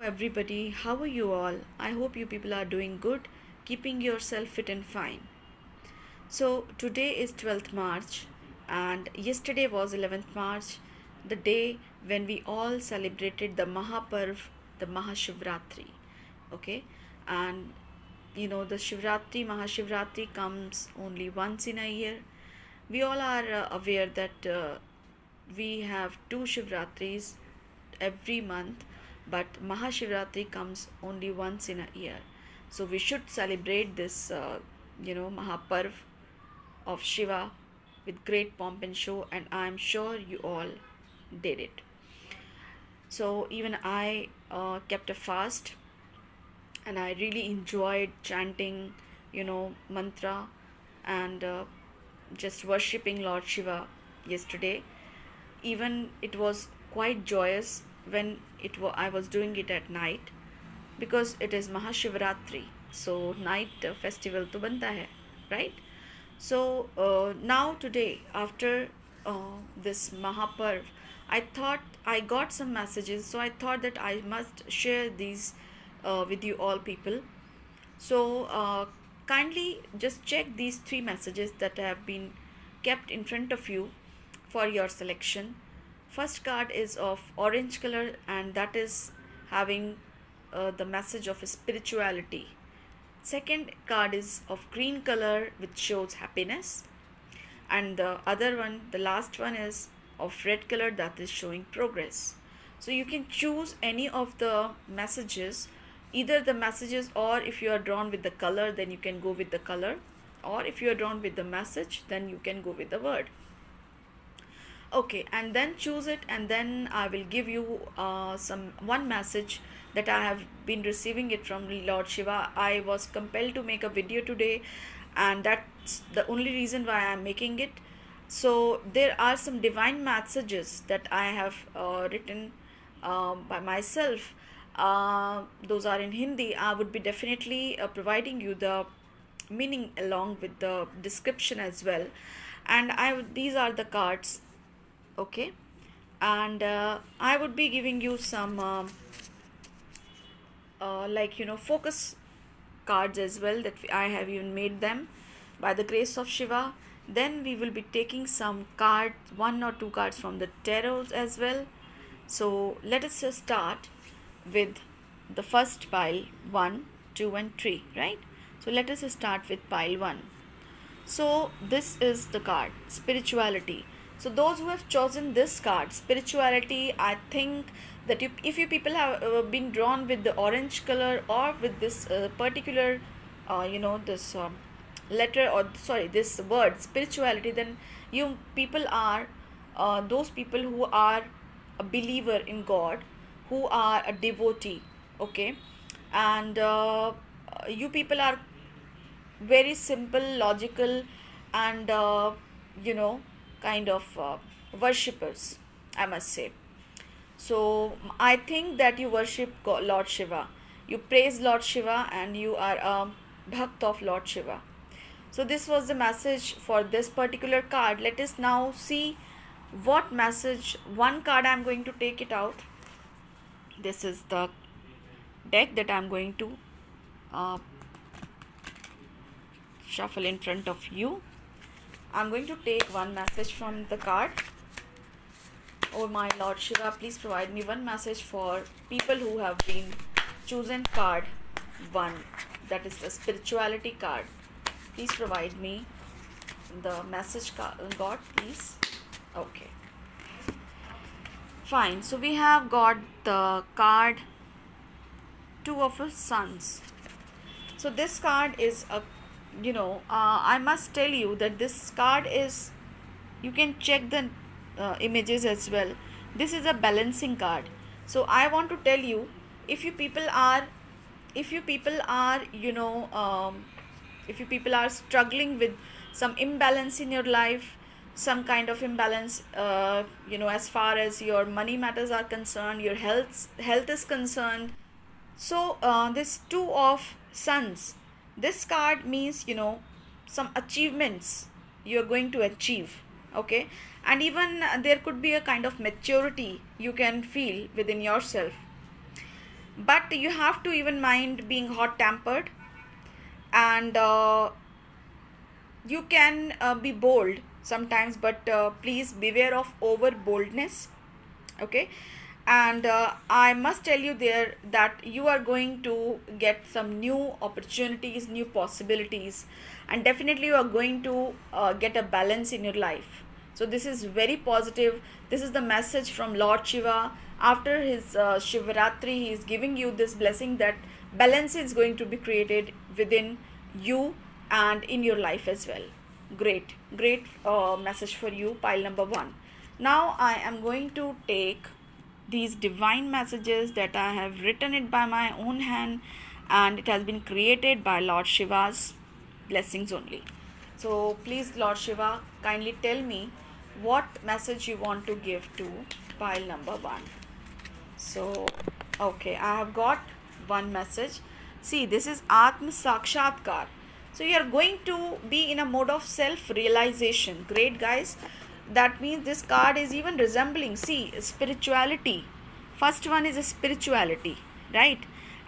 Everybody, how are you all? I hope you people are doing good, keeping yourself fit and fine. So, today is 12th March, and yesterday was 11th March, the day when we all celebrated the Mahaparv, the Mahashivratri. Okay, and the Mahashivratri comes only once in a year. We all are aware that we have two Shivratris every month, but Mahashivratri comes only once in a year. So we should celebrate this, Mahaparv of Shiva with great pomp and show, and I am sure you all did it. So even I kept a fast, and I really enjoyed chanting, mantra and just worshipping Lord Shiva yesterday. Even it was quite joyous when I was doing it at night, because it is Mahashivratri. So night festival to banta hai, right? So now today, after this Mahaparv, I thought I got some messages, so I thought that I must share these with you all people. So kindly just check these three messages that have been kept in front of you for your selection. First card is of orange color, and that is having the message of spirituality. Second card is of green color, which shows happiness, and the other one, the last one, is of red color, that is showing progress. So you can choose any of the messages, either the messages, or if you are drawn with the color, then you can go with the color, or if you are drawn with the message, then you can go with the word. Okay, and then choose it, and then I will give you some one message that I have been receiving it from Lord Shiva. I was compelled to make a video today, and that's the only reason why I am making it. So there are some divine messages that I have written by myself. Those are in Hindi. I would be definitely providing you the meaning along with the description as well. And these are the cards, okay, and I would be giving you some focus cards as well, that I have even made them by the grace of Shiva. Then we will be taking some cards, one or two cards from the tarot as well. So let us just start with the first pile, 1, 2 and 3, right? So let us start with pile 1. So this is the card, spirituality. So those who have chosen this card, spirituality, I think that if you people have been drawn with the orange color, or with this particular, this letter, or sorry, this word spirituality, then you people are those people who are a believer in God, who are a devotee, okay, and you people are very simple, logical, and kind of worshippers, I must say. So I think that you worship Lord Shiva, you praise Lord Shiva, and you are a bhakt of Lord Shiva. So this was the message for this particular card. Let us now see what message. One card I am going to take it out. This is the deck that I am going to shuffle in front of you. I'm going to take one message from the card. Oh my Lord Shiva, please provide me one message for people who have been chosen card 1, that is the spirituality card. Please provide me the message, God, please. Okay, fine. So we have got the card 2 of Sons. So this card is a, I must tell you that this card is, you can check the images as well. This is a balancing card. So I want to tell you, if you people are struggling with some imbalance in your life, some kind of imbalance, as far as your money matters are concerned, your health is concerned. So this 2 of Sons, this card means, some achievements you are going to achieve, okay, and even there could be a kind of maturity you can feel within yourself. but you have to even mind being hot tempered, and you can be bold sometimes, but please beware of over boldness. Okay. And I must tell you there that you are going to get some new opportunities, new possibilities, and definitely you are going to get a balance in your life. So this is very positive. This is the message from Lord Shiva. After his Shivaratri, he is giving you this blessing that balance is going to be created within you and in your life as well. Great message for you, pile number 1. Now I am going to take these divine messages that I have written it by my own hand, and it has been created by Lord Shiva's blessings only. So please, Lord Shiva, kindly tell me what message you want to give to pile number 1. So okay, I have got one message. See, this is Atma Sakshatkar. So you are going to be in a mode of self realization. Great, guys. That means this card is even resembling, see, spirituality. First one is a spirituality, right?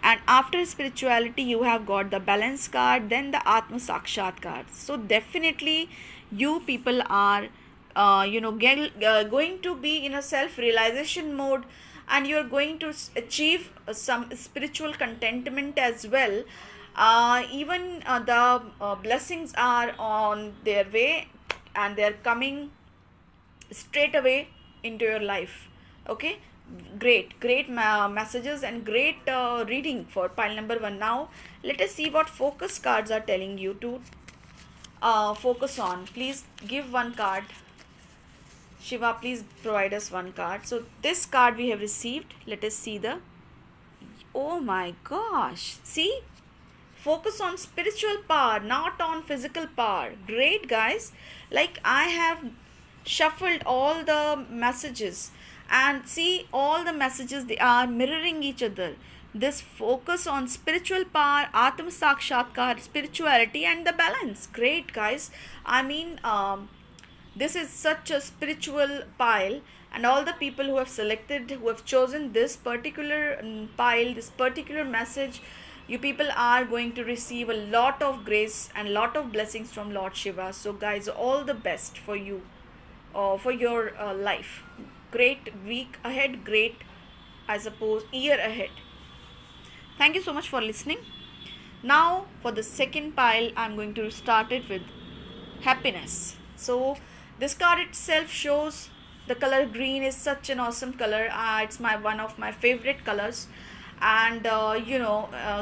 And after spirituality you have got the balance card, then the Atma Sakshat card. So definitely you people are going to be in a self realization mode, and you are going to achieve some spiritual contentment as well. Even the blessings are on their way, and they are coming straight away into your life. Okay. Great messages and great reading for pile number 1. Now let us see what focus cards are telling you to focus on. Please give one card. Shiva, please provide us one card. So this card we have received. Let us see the, oh my gosh, see, focus on spiritual power, not on physical power. Great, guys. Like, I have shuffled all the messages, and see, all the messages, they are mirroring each other. This focus on spiritual power, Atma Sakshatkar, spirituality, and the balance. Great, guys. I mean, this is such a spiritual pile, and all the people who have selected, who have chosen this particular pile, this particular message, you people are going to receive a lot of grace and lot of blessings from Lord Shiva. So guys, all the best for you, for your life. Great week ahead, great, I suppose, year ahead. Thank you so much for listening. Now for the second pile, I'm going to start it with happiness. So this card itself shows the color green is such an awesome color. It's one of my favorite colors. And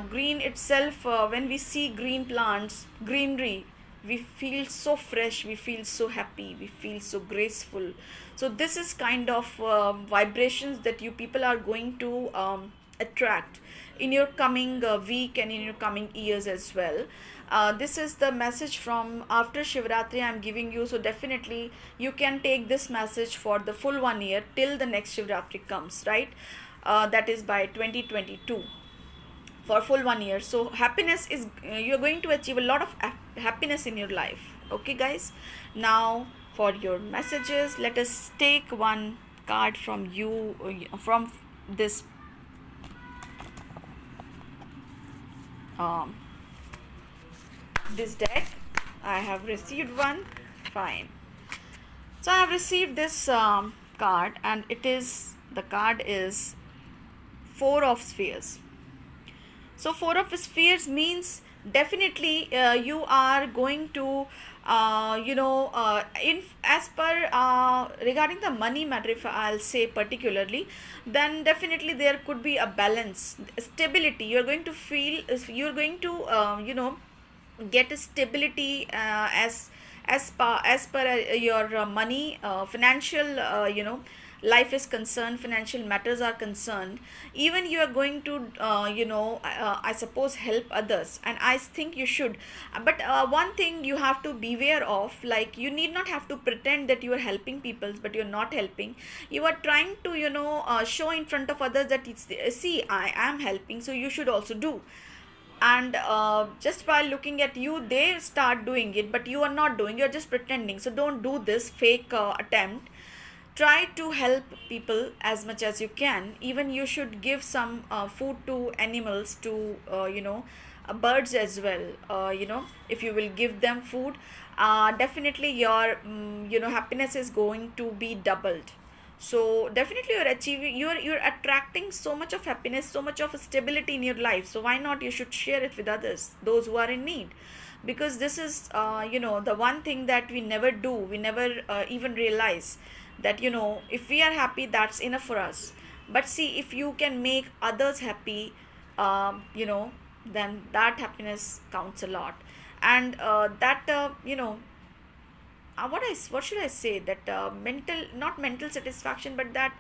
green itself, when we see green plants, greenery, we feel so fresh, we feel so happy, we feel so graceful. So this is kind of vibrations that you people are going to attract in your coming week and in your coming years as well. This is the message from after Shivratri I'm giving you. So definitely you can take this message for the full 1 year till the next Shivratri comes, right? That is by 2022, for full 1 year. So happiness is, you're going to achieve a lot of happiness in your life. Okay, guys. Now for your messages, let us take one card from you, from this this deck. I have received one. Fine. So I have received this card, and the card is 4 of Spheres. So 4 of Spheres means definitely you are going to in as per regarding the money matter, if I'll say particularly, then definitely there could be a balance, stability. You're going to feel, you're going to get a stability as per your money, financial life is concerned, financial matters are concerned. Even you are going to I suppose help others, and I think you should. But one thing you have to beware of, like, you need not have to pretend that you are helping people but you're not helping. You are trying to show in front of others that see, I am helping, so you should also do. And just by looking at you, they start doing it, but you are not doing, you're just pretending. So don't do this fake attempt. try to help people as much as you can. Even you should give some food to animals, to birds as well. If you will give them food, definitely your happiness is going to be doubled. So definitely you're achieving, you're attracting so much of happiness, so much of stability in your life. So why not you should share it with others, those who are in need? Because this is the one thing that we never do. We never even realize that if we are happy, that's enough for us. But see, if you can make others happy, then that happiness counts a lot. And that what should I say, that mental, not mental satisfaction, but that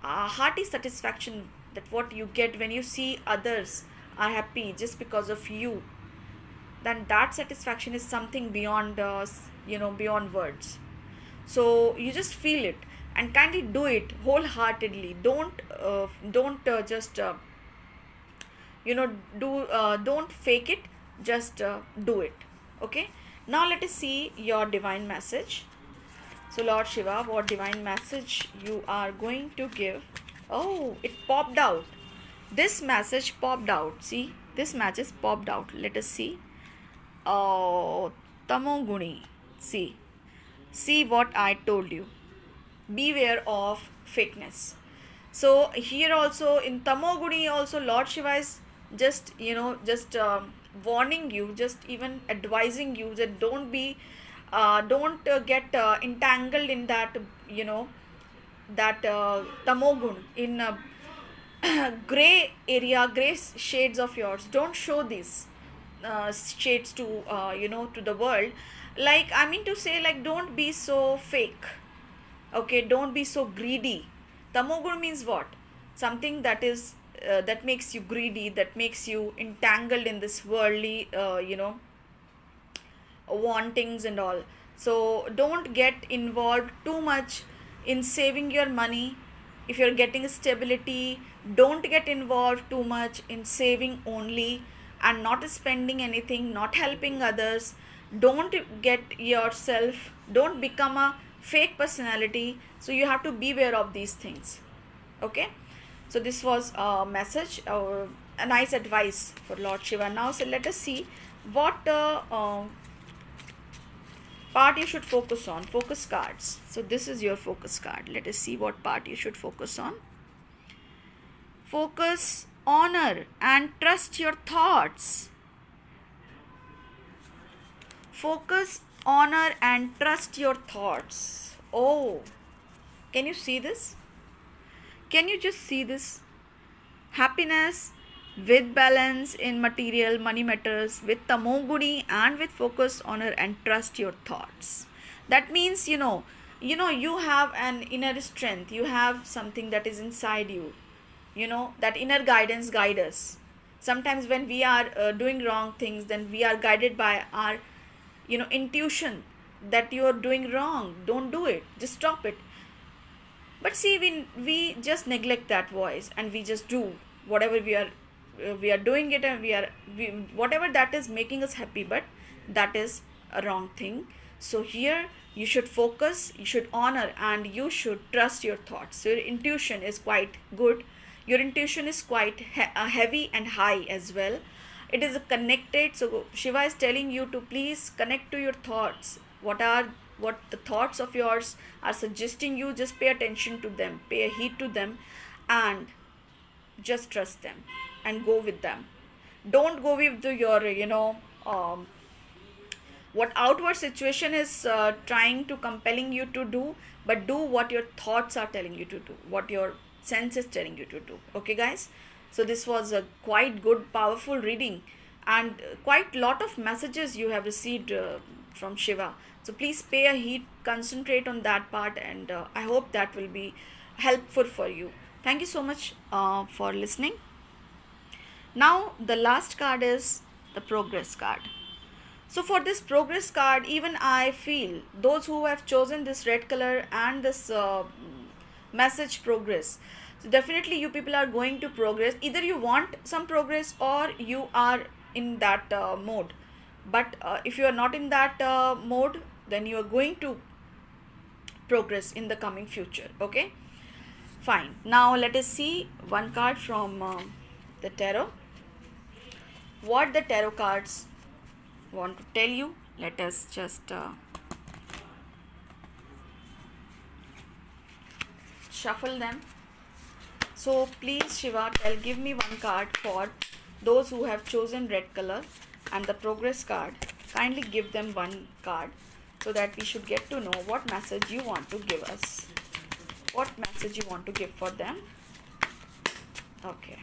hearty satisfaction, that what you get when you see others are happy just because of you, then that satisfaction is something beyond beyond words. So you just feel it, and kindly do it wholeheartedly. Don't just do don't fake it, just do it. Okay, now let us see your divine message. So Lord Shiva, what divine message you are going to give? Oh, it popped out. This message popped out. See, this message popped out. Let us see. Oh, Tamoguni. See what I told you. Beware of fakeness. So here also in Tamoguni also, Lord Shiva is just warning you, just even advising you that don't get entangled in that tamogun, in gray area, gray shades of yours. Don't show these shades to to the world. Like, I mean to say, like, don't be so fake. Okay, don't be so greedy. Tamogun means what? Something that is that makes you greedy, that makes you entangled in this worldly wantings and all. So don't get involved too much in saving your money. If you're getting stability, don't get involved too much in saving only and not spending anything, not helping others. Don't don't become a fake personality. So you have to beware of these things. Okay, so this was a message, a nice advice for Lord Shiva. Now, so let us see what part you should focus on. Focus cards. So this is your focus card. Let us see what part you should focus on. Focus, honor and trust your thoughts. Focus, honor and trust your thoughts. Oh, can you see this? Can you just see this? Happiness with balance in material, money matters, with tamoguni and with focus, honor and trust your thoughts. That means, you have an inner strength. You have something that is inside you. That inner guidance guide us. Sometimes when we are doing wrong things, then we are guided by our intuition that you are doing wrong. Don't do it. Just stop it. But see, we just neglect that voice and we just do whatever we are doing it, and whatever that is making us happy, but that is a wrong thing. So here you should focus, you should honor and you should trust your thoughts. So your intuition is quite good. Your intuition is quite heavy and high as well. It is connected. So Shiva is telling you to please connect to your thoughts. What the thoughts of yours are suggesting you, just pay attention to them, pay a heed to them, and just trust them and go with them. Don't go with your what outward situation is trying to compelling you to do, but do what your thoughts are telling you to do, what your sense is telling you to do. Okay guys, so this was a quite good, powerful reading, and quite lot of messages you have received from Shiva. So please pay a heed, concentrate on that part, and I hope that will be helpful for you. Thank you so much for listening. Now the last card is the progress card. So for this progress card, even I feel those who have chosen this red color and this message progress, so definitely you people are going to progress. Either you want some progress or you are in that mode. But if you are not in that mode, then you are going to progress in the coming future. Okay, fine. Now let us see one card from the tarot. What the tarot cards want to tell you. Let us just shuffle them. So please Shiva, give me one card for those who have chosen red color and the progress card. Kindly give them one card so that we should get to know what message you want to give us. What message you want to give for them. Okay.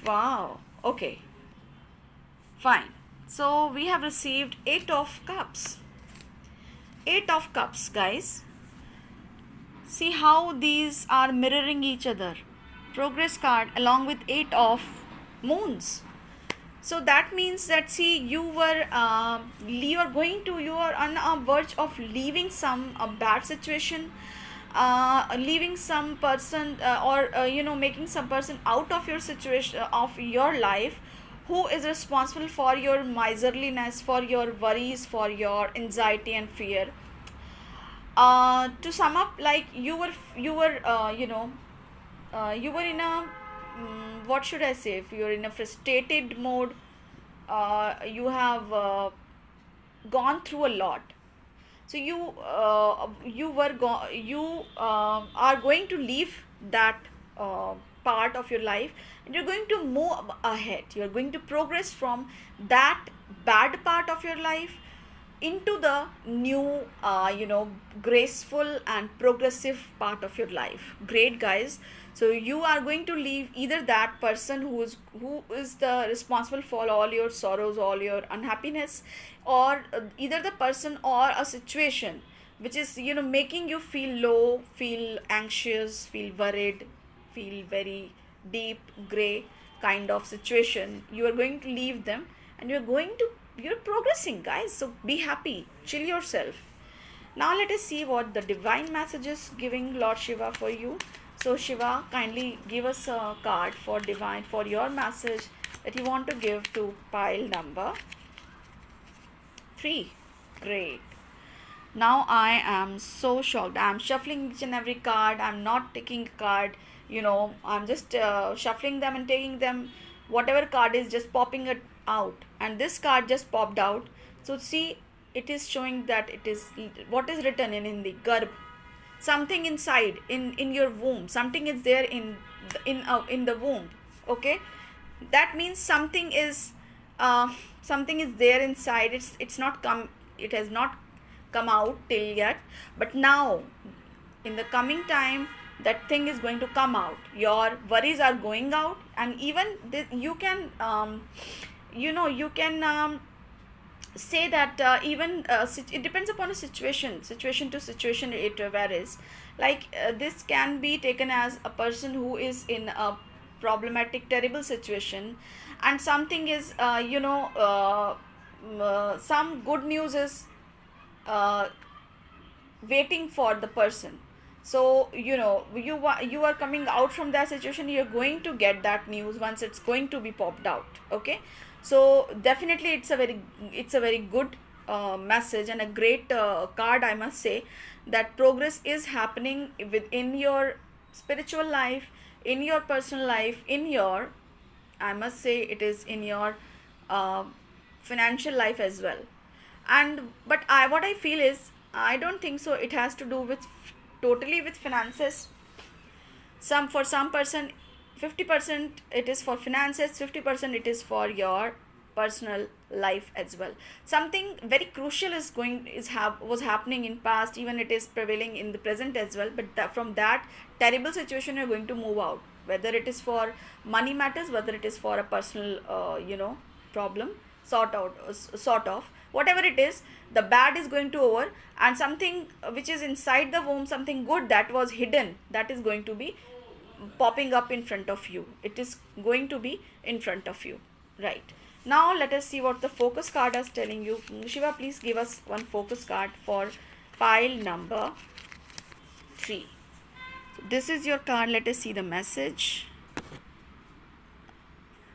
Wow. Okay. Fine. So we have received 8 of cups. 8 of cups, guys. See how these are mirroring each other. Progress card along with 8 of moons. So that means that, see, you are on a verge of leaving some bad situation, leaving some person or making some person out of your situation, of your life, who is responsible for your miserliness, for your worries, for your anxiety and fear. To sum up, like you were in a what should I say, if you're in a frustrated mode, you have gone through a lot. So you are going to leave that part of your life, and you're going to move ahead. You're going to progress from that bad part of your life into the new graceful and progressive part of your life. Great, guys. So you are going to leave either that person who is the responsible for all your sorrows, all your unhappiness, or either the person or a situation which is making you feel low, feel anxious, feel worried, feel very deep gray kind of situation. You are going to leave them, and you're progressing, guys. So be happy, chill yourself. Now let us see what the divine message is giving Lord Shiva for you. So Shiva, kindly give us a card for divine, for your message that you want to give to pile number 3. Great. Now I am so shocked. I am shuffling each and every card. I am not taking a card. I'm just shuffling them and taking them. Whatever card is just popping it out, and this card just popped out. So see, it is showing that it is what is written in Hindi. Garb. Something inside in your womb. Something is there in the womb. Okay, that means something is there inside. It's not come. It has not come out till yet, but now in the coming time that thing is going to come out. Your worries are going out, and even you can say that it depends upon a situation to situation. It varies. Like this can be taken as a person who is in a problematic, terrible situation, and something is some good news is waiting for the person. So you are coming out from that situation. You're going to get that news once it's going to be popped out. Okay, so definitely it's a very good message and a great card, I must say, that progress is happening within your spiritual life, in your personal life, in your, I must say, it is in your financial life as well. But what I feel is, I don't think so it has to do with totally with finances. For some person 50% it is for finances, 50% it is for your personal life as well. Something very crucial was happening in past, even it is prevailing in the present as well. But from that terrible situation you're going to move out, whether it is for money matters, whether it is for a personal problem, sort of whatever it is, the bad is going to over, and something which is inside the womb, something good that was hidden, that is going to be popping up in front of you. It is going to be in front of you. Right, now let us see what the focus card is telling you. Shiva, please give us one focus card for pile number 3. So this is your card. Let us see the message.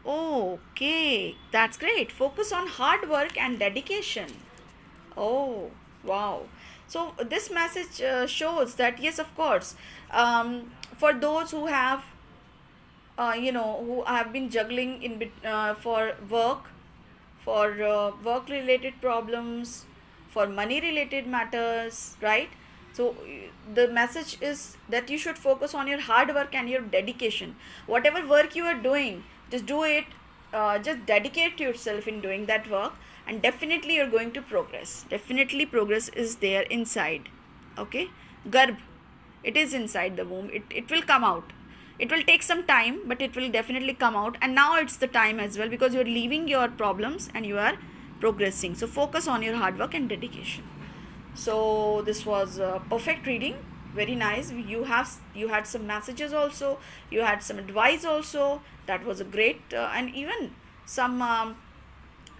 Okay, that's great. Focus on hard work and dedication. Oh, wow. So this message shows that yes, of course, for those who have who have been juggling for work related problems, for money related matters, right? So the message is that you should focus on your hard work and your dedication. Whatever work you are doing, just do it. Just dedicate yourself in doing that work, and definitely you're going to progress. Definitely progress is there inside. Okay, garb, it is inside the womb. It will come out. It will take some time, but it will definitely come out. And now it's the time as well, because you're leaving your problems and you are progressing. So focus on your hard work and dedication. So this was a perfect reading, very nice. You had some messages also, you had some advice also. That was a great and even some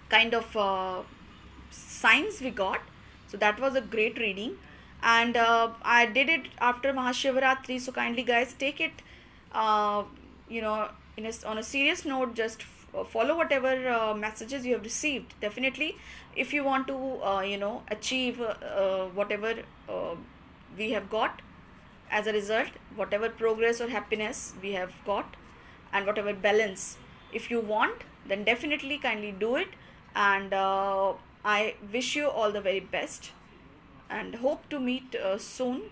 kind of signs we got. So that was a great reading, and I did it after Mahashivaratri. So kindly guys, take it you know on a serious note. Just follow whatever messages you have received. Definitely, if you want to achieve whatever we have got as a result, whatever progress or happiness we have got, and whatever balance, if you want, then definitely kindly do it. And I wish you all the very best, and hope to meet soon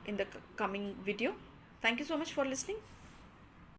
in the coming video. Thank you so much for listening.